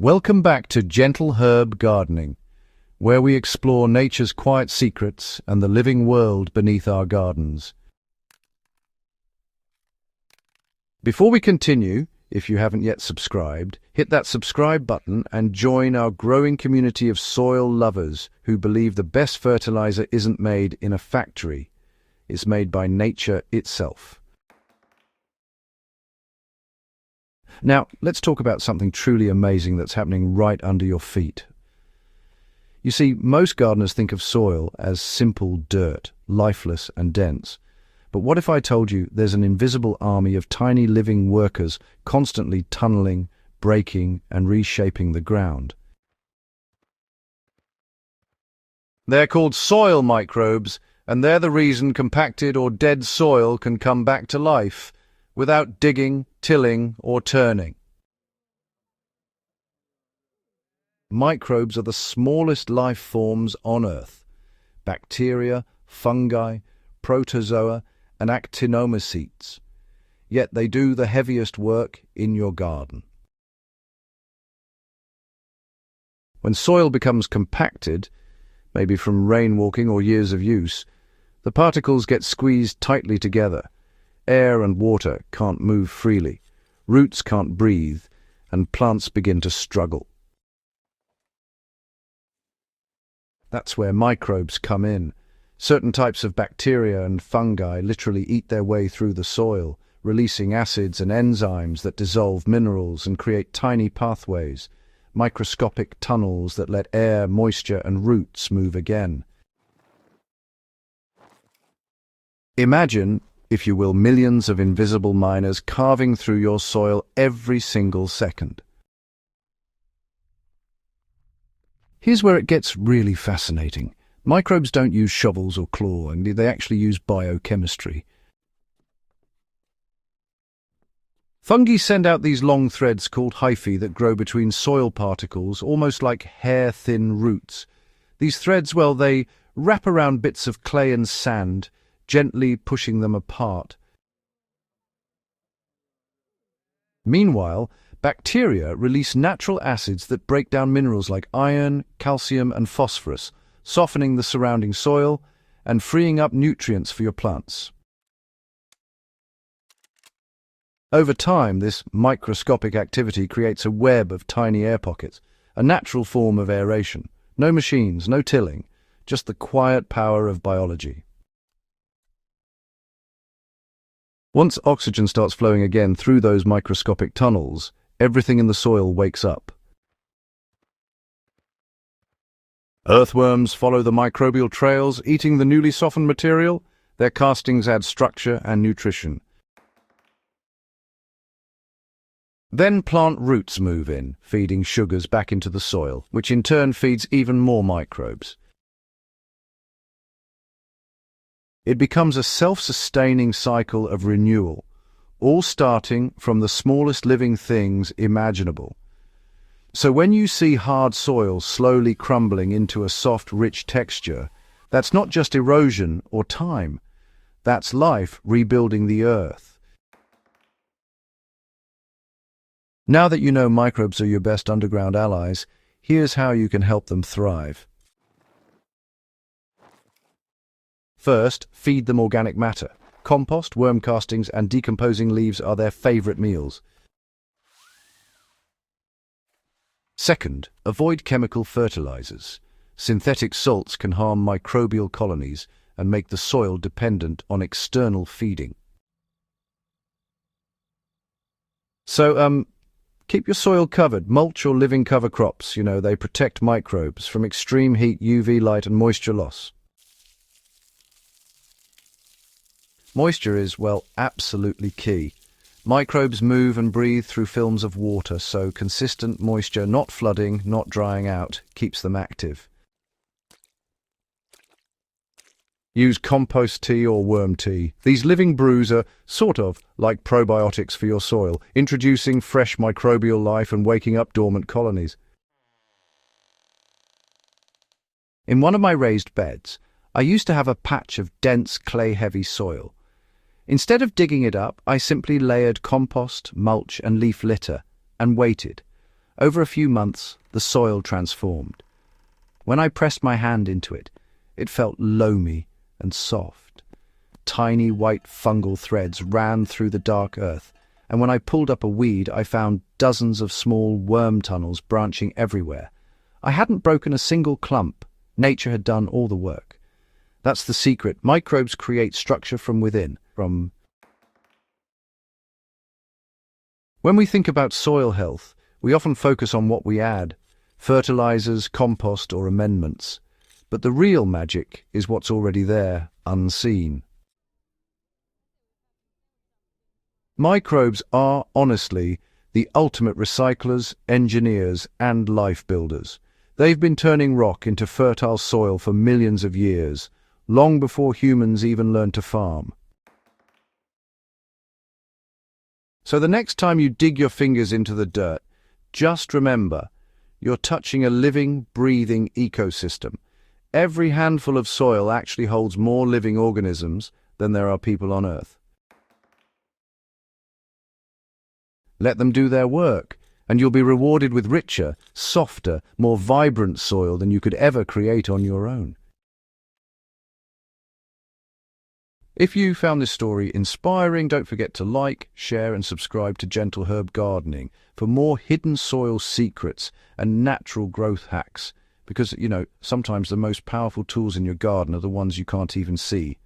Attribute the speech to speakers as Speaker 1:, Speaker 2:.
Speaker 1: Welcome back to Gentle Herb Gardening, where we explore nature's quiet secrets and the living world beneath our gardens. Before we continue, if you haven't yet subscribed, hit that subscribe button and join our growing community of soil lovers who believe the best fertilizer isn't made in a factory, it's made by nature itself. Now, let's talk about something truly amazing that's happening right under your feet. You see, most gardeners think of soil as simple dirt, lifeless and dense. But what if I told you there's an invisible army of tiny living workers constantly tunneling, breaking, and reshaping the ground? They're called soil microbes, and they're the reason compacted or dead soil can come back to life without digging, tilling, or turning. Microbes are the smallest life forms on Earth. Bacteria, fungi, protozoa, and actinomycetes. Yet they do the heaviest work in your garden. When soil becomes compacted, maybe from rainwalking or years of use, the particles get squeezed tightly together. Air and water can't move freely, roots can't breathe, and plants begin to struggle. That's where microbes come in. Certain types of bacteria and fungi literally eat their way through the soil, releasing acids and enzymes that dissolve minerals and create tiny pathways, microscopic tunnels that let air, moisture, and roots move again. Imagine, if you will, millions of invisible miners carving through your soil every single second. Here's where it gets really fascinating. Microbes don't use shovels or clawing, they actually use biochemistry. Fungi send out these long threads called hyphae that grow between soil particles, almost like hair-thin roots. These threads, well, they wrap around bits of clay and sand, gently pushing them apart. Meanwhile, bacteria release natural acids that break down minerals like iron, calcium, and phosphorus, softening the surrounding soil and freeing up nutrients for your plants. Over time, this microscopic activity creates a web of tiny air pockets, a natural form of aeration. No machines, no tilling, just the quiet power of biology. Once oxygen starts flowing again through those microscopic tunnels, everything in the soil wakes up. Earthworms follow the microbial trails, eating the newly softened material. Their castings add structure and nutrition. Then plant roots move in, feeding sugars back into the soil, which in turn feeds even more microbes. It becomes a self-sustaining cycle of renewal, all starting from the smallest living things imaginable. So when you see hard soil slowly crumbling into a soft, rich texture, that's not just erosion or time. That's life rebuilding the earth. Now that you know microbes are your best underground allies, here's how you can help them thrive. First, feed them organic matter. Compost, worm castings, and decomposing leaves are their favorite meals. Second, avoid chemical fertilizers. Synthetic salts can harm microbial colonies and make the soil dependent on external feeding. So, keep your soil covered. Mulch or living cover crops, they protect microbes from extreme heat, UV light, and moisture loss. Moisture is, well, absolutely key. Microbes move and breathe through films of water, so consistent moisture, not flooding, not drying out, keeps them active. Use compost tea or worm tea. These living brews are sort of like probiotics for your soil, introducing fresh microbial life and waking up dormant colonies. In one of my raised beds, I used to have a patch of dense clay-heavy soil. Instead of digging it up, I simply layered compost, mulch, and leaf litter, and waited. Over a few months, the soil transformed. When I pressed my hand into it, it felt loamy and soft. Tiny white fungal threads ran through the dark earth, and when I pulled up a weed, I found dozens of small worm tunnels branching everywhere. I hadn't broken a single clump. Nature had done all the work. That's the secret. Microbes create structure from within. When we think about soil health, we often focus on what we add, fertilizers, compost, or amendments. But the real magic is what's already there, unseen. Microbes are, honestly, the ultimate recyclers, engineers, and life builders. They've been turning rock into fertile soil for millions of years, long before humans even learned to farm. So the next time you dig your fingers into the dirt, just remember, you're touching a living, breathing ecosystem. Every handful of soil actually holds more living organisms than there are people on Earth. Let them do their work, and you'll be rewarded with richer, softer, more vibrant soil than you could ever create on your own. If you found this story inspiring, don't forget to like, share, and subscribe to Gentle Herb Gardening for more hidden soil secrets and natural growth hacks. Because, sometimes the most powerful tools in your garden are the ones you can't even see.